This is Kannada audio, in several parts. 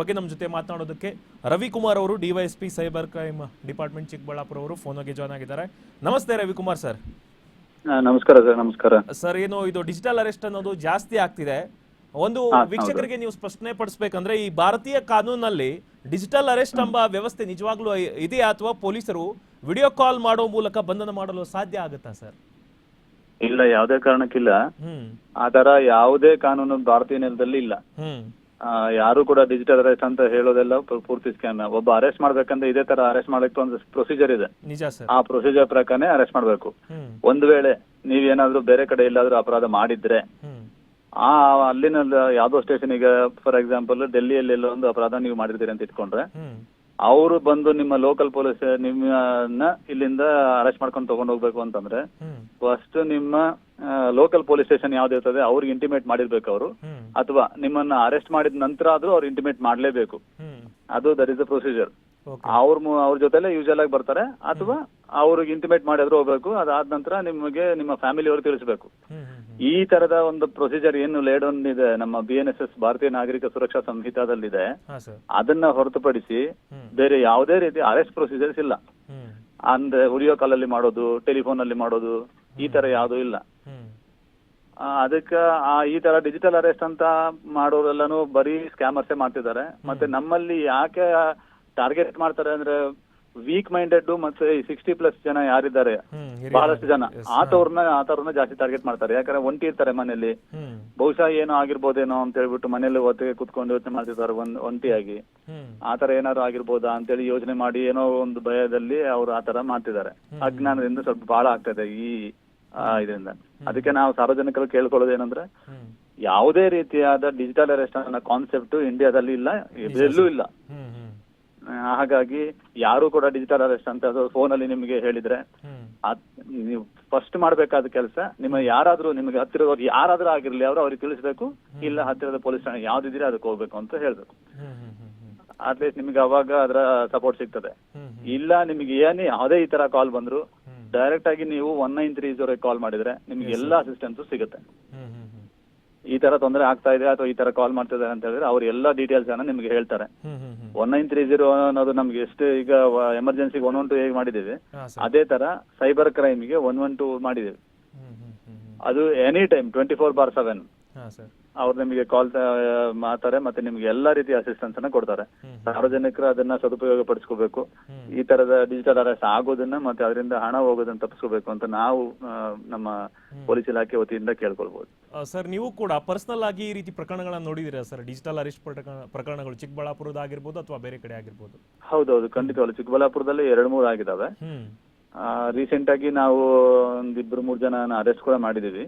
ಬಗ್ಗೆ ನಮ್ಮ ಜೊತೆ ಮಾತನಾಡೋದಕ್ಕೆ ರವಿಕುಮಾರ್ ಅವರು DYSP cyber crime department Chikkaballapur ಅವರು ಫೋನ್ಗೆ ಜಾಯ್ನ್ ಆಗಿದ್ದಾರೆ. ನಮಸ್ತೆ ರವಿಕುಮಾರ್ ಸರ್. ನಮಸ್ಕಾರ ಸರ್. ನಮಸ್ಕಾರ ಸರ್. ಏನು ಇದು ಡಿಜಿಟಲ್ ಅರೆಸ್ಟ್ ಅನ್ನೋದು ಜಾಸ್ತಿ ಆಗ್ತಿದೆ. ಒಂದು ವೀಕ್ಷಕರಿಗೆ ನೀವು ಸ್ಪಷ್ಟನೆ ಪಡಿಸಬೇಕಂದ್ರೆ ಈ ಭಾರತೀಯ ಕಾನೂನಲ್ಲಿ ಡಿಜಿಟಲ್ ಅರೆಸ್ಟ್ ಎಂಬ ವ್ಯವಸ್ಥೆ ನಿಜವಾಗ್ಲೂ ಇದೆಯಾ ಅಥವಾ ಪೊಲೀಸರು ವಿಡಿಯೋ ಕಾಲ್ ಮಾಡೋ ಮೂಲಕ ಬಂಧನ ಮಾಡಲು ಸಾಧ್ಯ ಆಗುತ್ತಾ ಸರ್? ಇಲ್ಲ, ಯಾವುದೇ ಕಾರಣಕ್ಕಿಲ್ಲ. ಆತರ ಯಾವುದೇ ಕಾನೂನು ಭಾರತೀಯ ನೆಲದಲ್ಲಿ ಇಲ್ಲ. ಯಾರು ಕೂಡ ಡಿಜಿಟಲ್ ಅರೆಸ್ಟ್ ಅಂತ ಹೇಳೋದೆಲ್ಲ ಪೂರ್ತಿ ಸ್ಕ್ಯಾಮ್. ಒಬ್ಬ ಅರೆಸ್ಟ್ ಮಾಡ್ಬೇಕಂದ್ರೆ ಇದೇ ತರ ಅರೆಸ್ಟ್ ಮಾಡಕ್ಕೆ ಒಂದು ಪ್ರೊಸೀಜರ್ ಇದೆ. ಆ ಪ್ರೊಸೀಜರ್ ಪ್ರಕಾರನೇ ಅರೆಸ್ಟ್ ಮಾಡ್ಬೇಕು. ಒಂದ್ ವೇಳೆ ನೀವೇನಾದ್ರೂ ಬೇರೆ ಕಡೆ ಎಲ್ಲಾದ್ರೂ ಅಪರಾಧ ಮಾಡಿದ್ರೆ ಅಲ್ಲಿನ ಯಾವ್ದೋ ಸ್ಟೇಷನ್, ಈಗ ಫಾರ್ ಎಕ್ಸಾಂಪಲ್ ಡೆಲ್ಲಿಯಲ್ಲಿ ಎಲ್ಲೋ ಒಂದು ಅಪರಾಧ ನೀವು ಮಾಡಿರ್ತೀರಿ ಅಂತ ಇಟ್ಕೊಂಡ್ರೆ, ಅವರು ಬಂದು ನಿಮ್ಮ ಲೋಕಲ್ ಪೊಲೀಸ್ ನಿಮ್ಮನ್ನ ಇಲ್ಲಿಂದ ಅರೆಸ್ಟ್ ಮಾಡ್ಕೊಂಡು ತಗೊಂಡ್ ಹೋಗ್ಬೇಕು ಅಂತಂದ್ರೆ ಫಸ್ಟ್ ನಿಮ್ಮ ಲೋಕಲ್ ಪೊಲೀಸ್ ಸ್ಟೇಷನ್ ಯಾವ್ದು ಇರ್ತದೆ ಅವ್ರಿಗೆ ಇಂಟಿಮೇಟ್ ಮಾಡಿರ್ಬೇಕು ಅವರು, ಅಥವಾ ನಿಮ್ಮನ್ನ ಅರೆಸ್ಟ್ ಮಾಡಿದ ನಂತರ ಆದ್ರೂ ಅವ್ರು ಇಂಟಿಮೇಟ್ ಮಾಡ್ಲೇಬೇಕು. ಅದು ದಟ್ ಇಸ್ ದ ಪ್ರೊಸೀಜರ್. ಅವ್ರ ಜೊತೆಲೆ ಯೂಶಲ್ ಆಗಿ ಬರ್ತಾರೆ, ಅಥವಾ ಅವ್ರಿಗೆ ಇಂಟಿಮೇಟ್ ಮಾಡಿದ್ರು ಹೋಗ್ಬೇಕು. ಅದಾದ ನಂತರ ನಿಮಗೆ ನಿಮ್ಮ ಫ್ಯಾಮಿಲಿ ಅವ್ರು ತಿಳಿಸ್ಬೇಕು. ಈ ತರದ ಒಂದು ಪ್ರೊಸೀಜರ್ ಏನು ಲೇಡ್ ಇದೆ ನಮ್ಮ BNSS ಭಾರತೀಯ ನಾಗರಿಕ ಸುರಕ್ಷಾ ಸಂಹಿತಾದಲ್ಲಿದೆ, ಅದನ್ನ ಹೊರತುಪಡಿಸಿ ಬೇರೆ ಯಾವುದೇ ರೀತಿ ಅರೆಸ್ಟ್ ಪ್ರೊಸೀಜರ್ಸ್ ಇಲ್ಲ. ಅಂದ್ರೆ ವಿಡಿಯೋ ಕಾಲ್ ಅಲ್ಲಿ ಮಾಡೋದು, ಟೆಲಿಫೋನ್ ಅಲ್ಲಿ ಮಾಡೋದು, ಈ ತರ ಯಾವ್ದು ಇಲ್ಲ. ಅದಕ್ಕೆ ಈ ತರ ಡಿಜಿಟಲ್ ಅರೆಸ್ಟ್ ಅಂತ ಮಾಡೋರೆಲ್ಲಾನು ಬರೀ ಸ್ಕ್ಯಾಮರ್ಸೇ ಮಾಡ್ತಿದ್ದಾರೆ. ಮತ್ತೆ ನಮ್ಮಲ್ಲಿ ಯಾಕೆ ಟಾರ್ಗೆಟ್ ಮಾಡ್ತಾರೆ ಅಂದ್ರೆ ವೀಕ್ ಮೈಂಡೆಡ್ ಮತ್ತೆ 60+ ಜನ ಯಾರಿದ್ದಾರೆ, ಬಹಳಷ್ಟು ಜನ ಆತವ್ರನ್ನ ಜಾಸ್ತಿ ಟಾರ್ಗೆಟ್ ಮಾಡ್ತಾರೆ. ಯಾಕಂದ್ರೆ ಒಂಟಿ ಇರ್ತಾರೆ ಮನೇಲಿ, ಬಹುಶಃ ಏನೋ ಆಗಿರ್ಬೋದೇನೋ ಅಂತ ಹೇಳ್ಬಿಟ್ಟು ಮನೇಲಿ ಒತ್ತಿಗೆ ಕುತ್ಕೊಂಡು ಯೋಚನೆ ಮಾಡ್ತಿರ್ತಾರೆ ಒಂಟಿಯಾಗಿ. ಆತರ ಏನಾದ್ರು ಆಗಿರ್ಬೋದಾ ಅಂತೇಳಿ ಯೋಚನೆ ಮಾಡಿ ಏನೋ ಒಂದು ಭಯದಲ್ಲಿ ಅವ್ರು ಆತರ ಮಾಡ್ತಿದ್ದಾರೆ. ಅಜ್ಞಾನದಿಂದ ಸ್ವಲ್ಪ ಬಹಳ ಆಗ್ತದೆ ಈ ಇದರಿಂದ. ಅದಕ್ಕೆ ನಾವು ಸಾರ್ವಜನಿಕರು ಕೇಳ್ಕೊಳ್ಳೋದು ಏನಂದ್ರೆ, ಯಾವುದೇ ರೀತಿಯಾದ ಡಿಜಿಟಲ್ ಅರೆಸ್ಟ್ ಅನ್ನೋ ಕಾನ್ಸೆಪ್ಟ್ ಇಂಡಿಯಾದಲ್ಲಿ ಇಲ್ಲ, ಎಲ್ಲೂ ಇಲ್ಲ. ಹಾಗಾಗಿ ಯಾರು ಕೂಡ ಡಿಜಿಟಲ್ ಅರೆಸ್ಟ್ ಅಂತ ಫೋನ್ ಅಲ್ಲಿ ನಿಮಗೆ ಹೇಳಿದ್ರೆ ನೀವು ಫಸ್ಟ್ ಮಾಡ್ಬೇಕಾದ ಕೆಲಸ, ಯಾರಾದ್ರೂ ನಿಮಗೆ ಹತ್ತಿರದವ್ರು ಯಾರಾದ್ರೂ ಆಗಿರ್ಲಿ ಅವ್ರಿಗೆ ತಿಳಿಸ್ಬೇಕು. ಇಲ್ಲ ಹತ್ತಿರದ ಪೊಲೀಸ್ ಠಾಣೆ ಯಾವ್ದಿದ್ರೆ ಅದಕ್ಕೆ ಹೋಗ್ಬೇಕು ಅಂತ ಹೇಳ್ಬೇಕು. ಅಟ್ಲೀಸ್ಟ್ ನಿಮ್ಗೆ ಅವಾಗ ಅದರ ಸಪೋರ್ಟ್ ಸಿಗ್ತದೆ. ಇಲ್ಲ ನಿಮ್ಗೆ ಯಾವುದೇ ಈ ತರ ಕಾಲ್ ಬಂದ್ರು ಡೈರೆಕ್ಟ್ ಆಗಿ ನೀವು 1930 ಕಾಲ್ ಮಾಡಿದ್ರೆ ನಿಮ್ಗೆ ಎಲ್ಲಾ ಅಸಿಸ್ಟೆನ್ಸ್ ಸಿಗುತ್ತೆ. ಈ ತರ ತೊಂದರೆ ಆಗ್ತಾ ಇದೆ ಅಥವಾ ಈ ತರ ಕಾಲ್ ಮಾಡ್ತಿದ್ದಾರೆ ಅಂತ ಹೇಳಿದ್ರೆ ಅವ್ರು ಎಲ್ಲಾ ಡೀಟೇಲ್ಸ್ ಅನ್ನ ನಿಮ್ಗೆ ಹೇಳ್ತಾರೆ. 1930 ಅನ್ನೋದು ನಮ್ಗೆ ಎಷ್ಟು ಈಗ ಎಮರ್ಜೆನ್ಸಿಗೆ 112 ಹೇಗೆ ಮಾಡಿದೀವಿ, ಅದೇ ತರ ಸೈಬರ್ ಕ್ರೈಮ್ಗೆ 112 ಮಾಡಿದೀವಿ. ಅದು ಎನಿ ಟೈಮ್ 24/7 ಅವ್ರು ನಿಮಗೆ ಕಾಲ್ ಮಾಡ್ತಾರೆ, ಮತ್ತೆ ನಿಮ್ಗೆ ಎಲ್ಲಾ ರೀತಿಯ ಅಸಿಸ್ಟೆನ್ಸ್ ಅನ್ನ ಕೊಡ್ತಾರೆ. ಸಾರ್ವಜನಿಕರು ಅದನ್ನ ಸದುಪಯೋಗ ಪಡಿಸ್ಕೋಬೇಕು. ಈ ತರದ ಡಿಜಿಟಲ್ ಅರೆಸ್ಟ್ ಆಗೋದನ್ನ ಮತ್ತೆ ಅದರಿಂದ ಹಣ ಹೋಗೋದನ್ನ ತಪ್ಪಿಸ್ಕೋಬೇಕು ಅಂತ ನಾವು ನಮ್ಮ ಪೊಲೀಸ್ ಇಲಾಖೆ ವತಿಯಿಂದ ಕೇಳ್ಕೊಳ್ಬಹುದು. ಸರ್, ನೀವು ಕೂಡ ಪರ್ಸನಲ್ ಆಗಿ ಈ ರೀತಿ ಪ್ರಕರಣಗಳನ್ನ ನೋಡಿದಿರಾ ಸರ್? ಡಿಜಿಟಲ್ ಅರೆಸ್ಟ್ ಪ್ರಕರಣಗಳು ಚಿಕ್ಕಬಳ್ಳಾಪುರದ ಆಗಿರ್ಬೋದು ಅಥವಾ ಬೇರೆ ಕಡೆ ಆಗಿರ್ಬೋದು? ಹೌದೌದು, ಖಂಡಿತವಾಗ್ಲು ಚಿಕ್ಕಬಳ್ಳಾಪುರದಲ್ಲಿ 2-3 ಆಗಿದಾವೆ. ರೀಸೆಂಟ್ ಆಗಿ ನಾವು ಒಂದ್ 2-3 ಜನ ಅರೆಸ್ಟ್ ಕೂಡ ಮಾಡಿದೀವಿ.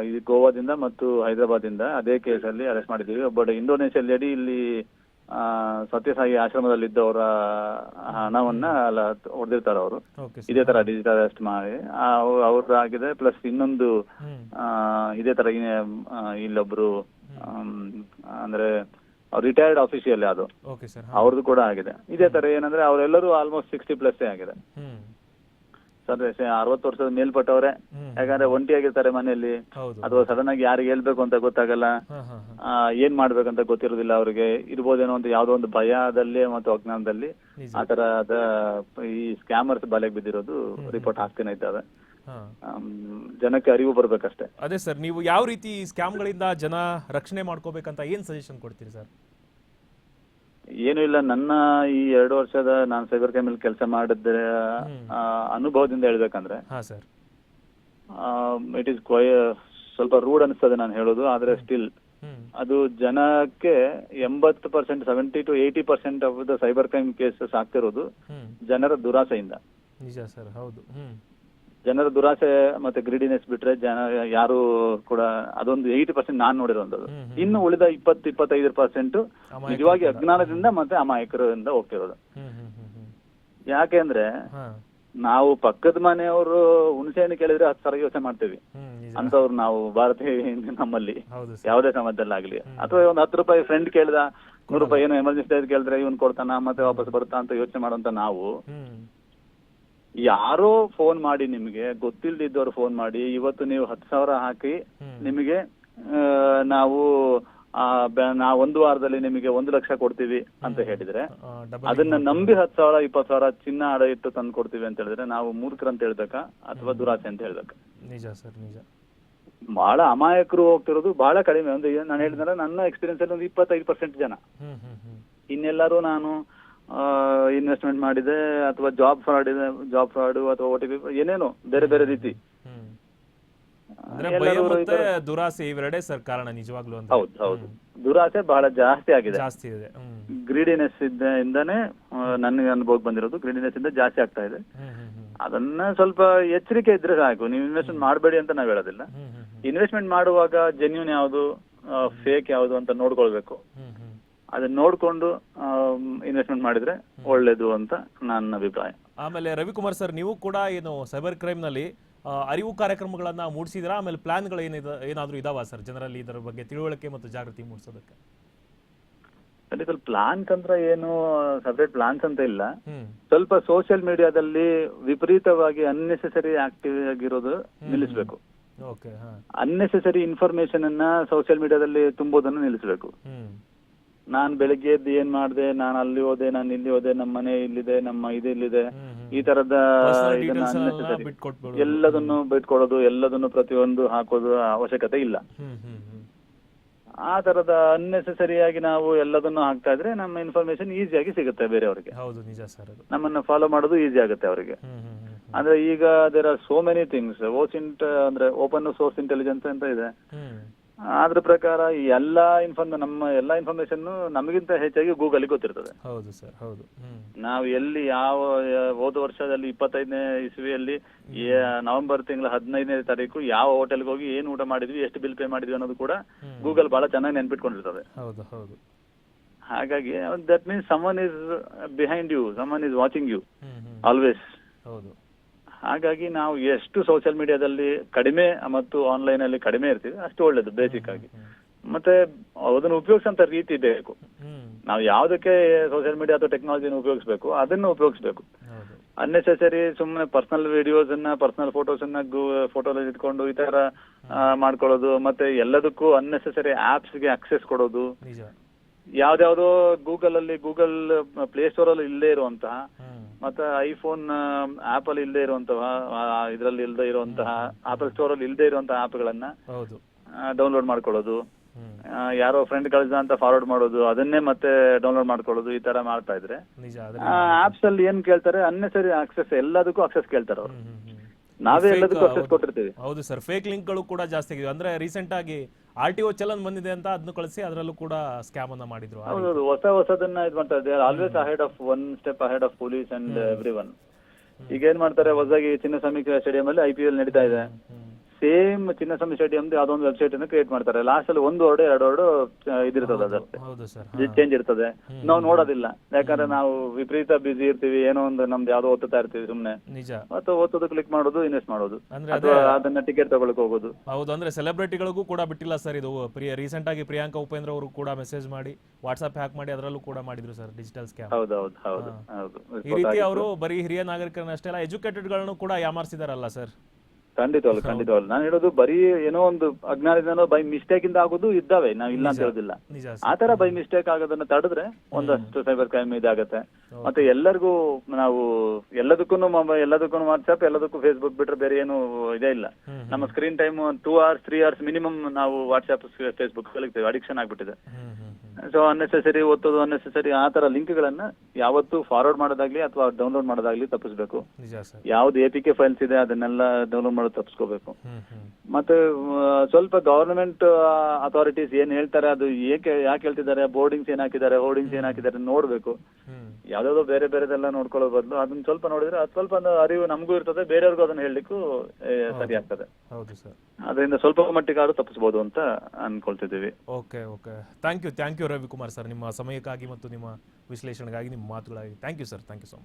ಇದು ಗೋವಾದಿಂದ ಮತ್ತು ಹೈದರಾಬಾದ್ ಇಂದ ಅದೇ ಕೇಸಲ್ಲಿ ಅರೆಸ್ಟ್ ಮಾಡಿದೀವಿ. ಒಬ್ಬ ಇಂಡೋನೇಷ್ಯಾ ಲೇಡಿ ಇಲ್ಲಿ ಸತ್ಯಸಾಯಿ ಆಶ್ರಮದಲ್ಲಿದ್ದವರ ಹಣವನ್ನ ಹೊಡೆದಿರ್ತಾರೆ ಅವರು. ಇದೇ ತರ ಡಿಜಿಟಲ್ ಅರೆಸ್ಟ್ ಮಾಡಿ ಅವ್ರದ್ದು ಆಗಿದೆ. ಪ್ಲಸ್ ಇನ್ನೊಂದು ಇದೇ ತರ ಇಲ್ಲೊಬ್ರು ಅಂದ್ರೆ ರಿಟೈರ್ಡ್ ಆಫೀಸಿಯಲ್ ಅದು ಅವ್ರದ್ದು ಕೂಡ ಆಗಿದೆ. ಇದೇ ತರ ಏನಂದ್ರೆ ಅವರೆಲ್ಲರೂ ಆಲ್ಮೋಸ್ಟ್ 60+ ಆಗಿದೆ ಸರ್. 60 ವರ್ಷದ ಮೇಲ್ಪಟ್ಟವ್ರೆ. ಯಾಕಂದ್ರೆ ಒಂಟಿಯಾಗಿರ್ತಾರೆ ಮನೆಯಲ್ಲಿ, ಅಥವಾ ಸಡನ್ ಆಗಿ ಯಾರಿಗೆ ಹೇಳ್ಬೇಕು ಅಂತ ಗೊತ್ತಾಗಲ್ಲ, ಏನ್ ಮಾಡ್ಬೇಕಂತ ಗೊತ್ತಿರೋದಿಲ್ಲ ಅವ್ರಿಗೆ. ಇರ್ಬೋದೇನೋ ಅಂತ ಯಾವ್ದೋ ಒಂದು ಭಯದಲ್ಲಿ ಮತ್ತು ಅಜ್ಞಾನದಲ್ಲಿ ಆತರದ ಈ ಸ್ಕ್ಯಾಮರ್ಸ್ ಬಲೆಗೆ ಬಿದ್ದಿರೋದು ರಿಪೋರ್ಟ್ ಆಗ್ತೇನೆ ಇದ್ದಾವೆ. ಜನಕ್ಕೆ ಅರಿವು ಬರ್ಬೇಕಷ್ಟೇ. ಅದೇ ಸರ್, ನೀವು ಯಾವ ರೀತಿ ಸ್ಕ್ಯಾಮ್ಗಳಿಂದ ಜನ ರಕ್ಷಣೆ ಮಾಡ್ಕೋಬೇಕಂತ ಏನ್ ಸಜೆಷನ್ ಕೊಡ್ತೀರಿ ಸರ್? ಏನು ಇಲ್ಲ, ನನ್ನ ಈ 2 ವರ್ಷದ ನಾನು ಸೈಬರ್ ಕ್ರೈಮಲ್ಲಿ ಕೆಲಸ ಮಾಡಿದ ಅನುಭವದಿಂದ ಹೇಳ್ಬೇಕಂದ್ರೆ, ಇಟ್ ಈಸ್ ಸ್ವಲ್ಪ ರೂಡ್ ಅನಿಸ್ತದೆ ನಾನು ಹೇಳೋದು, ಆದ್ರೆ ಸ್ಟಿಲ್ ಅದು ಜನಕ್ಕೆ 80%, 70 to 80% of the cyber crime cases ಆಗ್ತಿರೋದು ಜನರ ದುರಾಸೆಯಿಂದ. ನಿಜ ಸರ್, ಹೌದು. ಜನರ ದುರಾಸೆ ಮತ್ತೆ ಗ್ರೀಡಿನೆಸ್ ಬಿಟ್ರೆ ಜನ ಯಾರು ಕೂಡ ಅದೊಂದು 80% ನಾನ್ ನೋಡಿರೋದು. ಇನ್ನು ಉಳಿದ 20-25% ನಿಜವಾಗಿ ಅಜ್ಞಾನದಿಂದ ಮತ್ತೆ ಅಮಾಯಕರಿಂದ ಹೋಗ್ತಿರೋದು. ಯಾಕೆಂದ್ರೆ ನಾವು ಪಕ್ಕದ ಮನೆಯವರು ಹುಣಸೆ ಹಣ್ಣು ಕೇಳಿದ್ರೆ 10 ಸಲ ಯೋಚನೆ ಮಾಡ್ತೀವಿ ಅಂತವ್ರು ನಾವು ಭಾರತೀಯ ನಮ್ಮಲ್ಲಿ ಯಾವುದೇ ಸಮಾಜದಲ್ಲಾಗ್ಲಿ. ಅಥವಾ ಒಂದು 10 ರೂಪಾಯಿ ಫ್ರೆಂಡ್ ಕೇಳಿದ 100 ರೂಪಾಯಿ ಏನೋ ಎಮರ್ಜೆನ್ಸಿ ಕೇಳಿದ್ರೆ ಇವನ್ ಕೊಡ್ತಾನ ಮತ್ತೆ ವಾಪಸ್ ಬರ್ತಾ ಅಂತ ಯೋಚನೆ ಮಾಡುವಂತ ನಾವು, ಯಾರೋ ಫೋನ್ ಮಾಡಿ ನಿಮ್ಗೆ ಗೊತ್ತಿಲ್ದಿದ್ದವ್ರು ಫೋನ್ ಮಾಡಿ ಇವತ್ತು ನೀವು 10,000 ಹಾಕಿ ನಿಮಗೆ ನಾವು ನಾವು 1 ವಾರದಲ್ಲಿ ನಿಮಗೆ 1 ಲಕ್ಷ ಕೊಡ್ತೀವಿ ಅಂತ ಹೇಳಿದ್ರೆ ಡಬಲ್ ಅದನ್ನ ನಂಬಿ 10,000 20,000 ಚಿನ್ನ ಅಡ ಇಟ್ಟು ತಂದು ಕೊಡ್ತೀವಿ ಅಂತ ಹೇಳಿದ್ರೆ ನಾವು ಮೂರ್ಖರಂತ ಹೇಳ್ಬೇಕಾ ಅಥವಾ ದುರಾಸೆ ಅಂತ ಹೇಳ್ಬೇಕಾ? ನಿಜ ಸರ್, ನಿಜ. ಬಹಳ ಅಮಾಯಕರು ಹೋಗ್ತಿರೋದು ಬಹಳ ಕಡಿಮೆ. ಒಂದು ನಾನು ಹೇಳಿದ್ರೆ ನನ್ನ ಎಕ್ಸ್ಪೀರಿಯನ್ಸ್ ಅಲ್ಲಿ ಒಂದು 25% ಜನ. ಇನ್ನೆಲ್ಲರೂ ನಾನು ಇನ್ವೆಸ್ಟ್ಮೆಂಟ್ ಮಾಡಿದೆ ಅಥವಾ ಜಾಬ್ ಫ್ರಾಡ್ ಅಥವಾ OTP ಏನೇನೋ ಬೇರೆ ಬೇರೆ ರೀತಿ. ಅಂದ್ರೆ ಭಯ ಮತ್ತೆ ದುರಾಸೆ ಇವೆರಡೇ ಸರ್ ಕಾರಣ ನಿಜವಾಗ್ಲೂ ಅಂತ. ಹೌದು, ದುರಾಸೆ ಬಹಳ ಜಾಸ್ತಿ ಆಗಿದೆ, ಜಾಸ್ತಿ ಇದೆ. ಗ್ರೀಡಿನೆಸ್ ಇಂದಾನೆ ನನಗೆ ಅನುಭವಕ್ಕೆ ಬಂದಿರೋದು. ಗ್ರೀಡಿನೆಸ್ ಇಂದ ಜಾಸ್ತಿ ಆಗ್ತಾ ಇದೆ. ಅದನ್ನ ಸ್ವಲ್ಪ ಎಚ್ಚರಿಕೆ ಇದ್ರೆ ಸಾಕು. ನೀವು ಇನ್ವೆಸ್ಟ್ಮೆಂಟ್ ಮಾಡಬೇಡಿ ಅಂತ ನಾವ್ ಹೇಳೋದಿಲ್ಲ. ಇನ್ವೆಸ್ಟ್ಮೆಂಟ್ ಮಾಡುವಾಗ ಜೆನ್ಯೂನ್ ಯಾವುದು ಫೇಕ್ ಯಾವುದು ಅಂತ ನೋಡ್ಕೊಳ್ಬೇಕು. ಅದನ್ನ ನೋಡ್ಕೊಂಡು ಇನ್ವೆಸ್ಟ್ಮೆಂಟ್ ಮಾಡಿದ್ರೆ ಒಳ್ಳೇದು ಅಂತ ನನ್ನ ಅಭಿಪ್ರಾಯ. ಆಮೇಲೆ ರವಿಕುಮಾರ್ ಸರ್, ನೀವು ಕೂಡ ಏನು ಸೈಬರ್ ಕ್ರೈಮ್ ನಲ್ಲಿ ಅರಿವು ಕಾರ್ಯಕ್ರಮಗಳನ್ನ ಮೂಡಿಸಿದ್ರಾ? ಆಮೇಲೆ ಪ್ಲಾನ್ಗಳು ಏನಾದ್ರು ಇದಾವ ಸರ್ ಜನರಲ್ಲಿ ಇದರ ಬಗ್ಗೆ ತಿಳುವಳಿಕೆ ಮತ್ತು ಜಾಗೃತಿ ಮೂಡಿಸೋದಕ್ಕೆ? ಖಂಡಿತ ಪ್ಲಾನ್ಸ್ ಅಂದ್ರೆ ಏನು ಸಪರೇಟ್ ಪ್ಲಾನ್ಸ್ ಅಂತ ಇಲ್ಲ. ಸ್ವಲ್ಪ ಸೋಷಿಯಲ್ ಮೀಡಿಯಾದಲ್ಲಿ ವಿಪರೀತವಾಗಿ ಅನ್ನೆಸೆಸರಿ ಆಕ್ಟಿವ್ ಆಗಿರೋದು ನಿಲ್ಲಿಸಬೇಕು. ಅನ್ನೆಸೆಸರಿ ಇನ್ಫಾರ್ಮೇಶನ್ ಅನ್ನ ಸೋಷಿಯಲ್ ಮೀಡಿಯಾದಲ್ಲಿ ತುಂಬೋದನ್ನು ನಿಲ್ಲಿಸಬೇಕು. ನಾನ್ ಬೆಳಿಗ್ಗೆ ಎದ್ದು ಏನ್ ಮಾಡಿದೆ, ನಾನು ಅಲ್ಲಿ ಹೋದೆ, ನಾನು ಇಲ್ಲಿ ಹೋದೆ, ನಮ್ಮ ಮನೆ ಇಲ್ಲಿದೆ, ನಮ್ಮ ಇಲ್ಲಿದೆ, ಈ ತರದ ಎಲ್ಲದನ್ನು ಬಿಟ್ಕೊಡೋದು, ಎಲ್ಲದನ್ನು ಪ್ರತಿಯೊಂದು ಹಾಕೋದು ಅವಶ್ಯಕತೆ ಇಲ್ಲ. ಆ ತರದ ಅನ್ನೆಸೆಸರಿಯಾಗಿ ನಾವು ಎಲ್ಲದನ್ನು ಹಾಕ್ತಾ ಇದ್ರೆ ನಮ್ಮ ಇನ್ಫಾರ್ಮೇಶನ್ ಈಸಿಯಾಗಿ ಸಿಗುತ್ತೆ ಬೇರೆಯವರಿಗೆ. ನಮ್ಮನ್ನ ಫಾಲೋ ಮಾಡೋದು ಈಸಿ ಆಗುತ್ತೆ ಅವರಿಗೆ. ಅಂದ್ರೆ ಈಗ there are so many things. ಅಂದ್ರೆ ಓಪನ್ ಸೋರ್ಸ್ ಇಂಟೆಲಿಜೆನ್ಸ್ ಅಂತ ಇದೆ. ಅದ್ರ ಪ್ರಕಾರ ಎಲ್ಲಾ ನಮ್ಮ ಎಲ್ಲಾ ಇನ್ಫಾರ್ಮೇಶನ್ ನಮಗಿಂತ ಹೆಚ್ಚಾಗಿ ಗೂಗಲ್ ಗೊತ್ತಿರ್ತದೆ. ಹೌದು ಸರ್, ಹೌದು. ನಾವು ಎಲ್ಲಿ ಹೋದ ವರ್ಷದಲ್ಲಿ 25ನೇ ಇಸ್ವಿಯಲ್ಲಿ ನವೆಂಬರ್ ತಿಂಗಳ 15ನೇ ತಾರೀಕು ಯಾವ ಹೋಟೆಲ್ಗೆ ಹೋಗಿ ಏನು ಊಟ ಮಾಡಿದ್ವಿ, ಎಷ್ಟು ಬಿಲ್ ಪೇ ಮಾಡಿದ್ವಿ ಅನ್ನೋದು ಕೂಡ ಗೂಗಲ್ ಬಹಳ ಚೆನ್ನಾಗಿ ನೆನ್ಪಿಟ್ಕೊಂಡಿರ್ತದೆ. ಹಾಗಾಗಿ that means someone is behind you, someone is watching you always. ಹಾಗಾಗಿ ನಾವು ಎಷ್ಟು ಸೋಷಿಯಲ್ ಮೀಡಿಯಾದಲ್ಲಿ ಕಡಿಮೆ ಮತ್ತು ಆನ್ಲೈನ್ ಅಲ್ಲಿ ಕಡಿಮೆ ಇರ್ತೀವಿ ಅಷ್ಟು ಒಳ್ಳೇದು ಬೇಸಿಕ್ ಆಗಿ. ಮತ್ತೆ ಅದನ್ನು ಉಪಯೋಗಿಸಂತ ರೀತಿ ಬೇಕು. ನಾವು ಯಾವ್ದಕ್ಕೆ ಸೋಷಿಯಲ್ ಮೀಡಿಯಾ ಅಥವಾ ಟೆಕ್ನಾಲಜಿನ ಉಪಯೋಗಿಸ್ಬೇಕು ಅದನ್ನು ಉಪಯೋಗಿಸ್ಬೇಕು. ಅನ್ನೆಸೆಸರಿ ಸುಮ್ಮನೆ ಪರ್ಸನಲ್ ವಿಡಿಯೋಸ್ ಅನ್ನ, ಪರ್ಸನಲ್ ಫೋಟೋಸ್ ಅನ್ನ ಫೋಟೋದಲ್ಲಿ ಇಟ್ಕೊಂಡು ಈ ತರ ಮಾಡ್ಕೊಳ್ಳೋದು, ಮತ್ತೆ ಎಲ್ಲದಕ್ಕೂ ಅನ್ನೆಸೆಸರಿ ಆಪ್ಸ್ ಗೆ ಆಕ್ಸೆಸ್ ಕೊಡೋದು, ಯಾವ್ದಾವ್ದೋ ಗೂಗಲ್ ಪ್ಲೇ ಸ್ಟೋರ್ ಅಲ್ಲಿ ಇಲ್ಲದೆ ಇರುವಂತಹ ಮತ್ತೆ ಐಫೋನ್ ಆಪಲ್ ಇಲ್ಲದೆ ಇರುವಂತಹ, ಇದರಲ್ಲಿ ಇಲ್ಲದೆ ಇರುವಂತಹ, ಆಪಲ್ ಸ್ಟೋರ್ ಅಲ್ಲಿ ಇಲ್ಲದೆ ಇರುವಂತಹ ಆಪ್ ಗಳನ್ನ ಡೌನ್ಲೋಡ್ ಮಾಡ್ಕೊಳ್ಳೋದು, ಯಾರೋ ಫ್ರೆಂಡ್ ಕಳಿಸ ಅಂತ ಫಾರ್ವರ್ಡ್ ಮಾಡೋದು, ಅದನ್ನೇ ಮತ್ತೆ ಡೌನ್ಲೋಡ್ ಮಾಡ್ಕೊಳ್ಳೋದು, ಈ ತರ ಮಾಡ್ತಾ ಇದ್ರೆ ಆಪ್ಸ್ ಅಲ್ಲಿ ಏನ್ ಕೇಳ್ತಾರೆ, ಅನ್ನೆಸರಿ ಆಕ್ಸೆಸ್, ಎಲ್ಲದಕ್ಕೂ ಆಕ್ಸೆಸ್ ಕೇಳ್ತಾರೆ ಅವರು. ನಾವೇ ಎಲ್ಲದಕ್ಕೂ ಆಕ್ಸೆಸ್ ಕೊಟ್ಟಿರ್ತೀವಿ. ಹೌದು ಸರ್, ಫೇಕ್ ಲಿಂಕ್ ಗಳು ಕೂಡ ಜಾಸ್ತಿ ಆಗಿದೆ. ಅಂದ್ರೆ ರೀಸೆಂಟ್ ಆಗಿ RTO ಚಲನ್ ಬಂದಿದೆ ಅಂತ ಅದನ್ನು ಕಳಿಸಿ ಅದರಲ್ಲೂ ಕೂಡ ಸ್ಕ್ಯಾಮ್ ಅನ್ನ ಮಾಡಿದ್ರು. ಹೌದು, ಹೊಸದನ್ನ ಇದು ಮಾಡ್ತಾರೆ. They are always ahead of one step ahead of police and everyone. ಈಗ ಏನ್ ಮಾಡ್ತಾರೆ, ಹೊಸದಾಗಿ ಚಿನ್ನಸ್ವಾಮಿ ಸ್ಟೇಡಿಯಂ ಅಲ್ಲಿ IPL ನಡೀತಾ ಇದೆ. ಸೇಮ್ ಚಿನ್ನಸ್ವಾಮಿ ಸ್ಟೇಡಿಯಂ ಯಾವ್ದೋ ಒಂದು ವೆಬ್ಸೈಟ್ ಅನ್ನು ಕ್ರಿಯೇಟ್ ಮಾಡ್ತಾರೆ. ಲಾಸ್ಟ್ ಅಲ್ಲಿ 1 ವರ್ಡ್ 2 ವರ್ಡ್ ಇದಿರ್ತದೆ, ಅದಷ್ಟೇ ಚೇಂಜ್ ಇರ್ತದೆ. ನಾವು ನೋಡೋದಿಲ್ಲ, ಯಾಕಂದ್ರೆ ನಾವು ವಿಪರೀತ ಬಿಸಿ ಇರ್ತೀವಿ, ಏನೋ ಒಂದು ನಮ್ದು ಯಾವ್ದೋ ಓದ್ತಾ ಇರ್ತೀವಿ ಸುಮ್ನೆ. ಮತ್ತೆ ಓದೋದು, ಕ್ಲಿಕ್ ಮಾಡೋದು, ಇನ್ವೆಸ್ಟ್ ಮಾಡೋದು, ಅಥವಾ ಅದನ್ನ ಟಿಕೆಟ್ ತಗೊಳಕ್ ಹೋಗೋದು. ಹೌದು, ಅಂದ್ರೆ ಸೆಲೆಬ್ರಿಟಿಗಳಿಗೂ ಕೂಡ ಬಿಟ್ಟಿಲ್ಲ ಸರ್ ಇದು. ರೀಸೆಂಟ್ ಆಗಿ ಪ್ರಿಯಾಂಕಾ ಉಪೇಂದ್ರ ಅವರು ಕೂಡ ಮೆಸೇಜ್ ಮಾಡಿ ವಾಟ್ಸ್ಆಪ್ ಹ್ಯಾಕ್ ಮಾಡಿ ಅದರಲ್ಲೂ ಕೂಡ ಮಾಡಿದ್ರು ಸರ್ ಡಿಜಿಟಲ್ ಸ್ಕ್ಯಾಮ್. ಹೌದು. ಈ ರೀತಿ ಅವರು ಬರೀ ಹಿರಿಯ ನಾಗರಿಕರನ್ನಷ್ಟೇ ಅಲ್ಲ, ಎಜುಕೇಟೆಡ್ ಗಳನ್ನು ಕೂಡ ಯಾಮಾರಿಸಿದಾರಲ್ಲ ಸರ್. ಖಂಡಿತವಲ್ಲ ನಾನು ಹೇಳೋದು ಬರೀ ಏನೋ ಒಂದು ಅಜ್ಞಾನದಿಂದ ಬೈ ಮಿಸ್ಟೇಕ್ ಇಂದ ಆಗೋದು ಇದ್ದಾವೆ, ನಾವ್ ಇಲ್ಲ ಅಂತ ಹೇಳೋದಿಲ್ಲ. ಆ ತರ ಬೈ ಮಿಸ್ಟೇಕ್ ಆಗೋದನ್ನ ತಡೆದ್ರೆ ಒಂದಷ್ಟು ಸೈಬರ್ ಕ್ರೈಮ್ ಇದಾಗತ್ತೆ. ಮತ್ತೆ ಎಲ್ಲರಿಗೂ ನಾವು ಎಲ್ಲದಕ್ಕೂ ವಾಟ್ಸ್ಆಪ್, ಎಲ್ಲದಕ್ಕೂ ಫೇಸ್ಬುಕ್ ಬಿಟ್ರೆ ಬೇರೆ ಏನು ಇದೇ ಇಲ್ಲ. ನಮ್ಮ screen time 2 hours 3 hours minimum ನಾವು ವಾಟ್ಸ್ಆಪ್ ಫೇಸ್ಬುಕ್ ಕಲಿತೀವಿ, ಅಡಿಕ್ಷನ್ ಆಗ್ಬಿಟ್ಟಿದೆ. ಸೊ ಅನ್ನೆಸೆಸರಿ ಓದೋದು, ಅನ್ನೆಸೆಸರಿ ಆ ತರ ಲಿಂಕ್ ಗಳನ್ನ ಯಾವತ್ತೂ ಫಾರ್ವರ್ಡ್ ಮಾಡೋದಾಗ್ಲಿ ಅಥವಾ ಡೌನ್ಲೋಡ್ ಮಾಡೋದಾಗ್ಲಿ ತಪ್ಪಿಸ್ಬೇಕು. ಯಾವ್ದು APK ಫೈಲ್ಸ್ ಇದೆ ಅದನ್ನೆಲ್ಲ ಡೌನ್ಲೋಡ್ ಮಾಡೋದು ತಪ್ಪಿಸ್ಕೋಬೇಕು. ಮತ್ತೆ ಸ್ವಲ್ಪ ಗವರ್ನಮೆಂಟ್ ಅಥಾರಿಟೀಸ್ ಏನ್ ಹೇಳ್ತಾರೆ ಅದು ಯಾಕೆ ಹೇಳ್ತಿದ್ದಾರೆ, ಬೋರ್ಡಿಂಗ್ಸ್ ಏನ್ ಹಾಕಿದ್ದಾರೆ, ಹೋರ್ಡಿಂಗ್ಸ್ ಏನ್ ಹಾಕಿದ್ದಾರೆ ನೋಡ್ಬೇಕು. ಯಾವ್ದಾವ್ದೋ ಬೇರೆದೆಲ್ಲ ನೋಡ್ಕೊಳ್ಳೋ ಬದಲು ಅದನ್ನ ಸ್ವಲ್ಪ ನೋಡಿದ್ರೆ ಅದು ಸ್ವಲ್ಪ ಅರಿವು ನಮಗೂ ಇರ್ತದೆ, ಬೇರೆಯವ್ರಿಗೂ ಅದನ್ನ ಹೇಳಲಿಕ್ಕೂ ಸರಿ ಆಗ್ತದೆ. ಅದರಿಂದ ಸ್ವಲ್ಪ ಮಟ್ಟಿಗೆ ಆದ್ರೂ ತಪ್ಪಿಸಬಹುದು ಅಂತ ಅನ್ಕೊಳ್ತಿದ್ದೀವಿ. Okay, thank you Ravikumar sir, ನಿಮ್ಮ ಸಮಯಕ್ಕಾಗಿ ಮತ್ತು ನಿಮ್ಮ ವಿಶ್ಲೇಷಣೆಗಾಗಿ, ನಿಮ್ಮ ಮಾತುಗಳಾಗಿ. Thank you sir, thank you so much.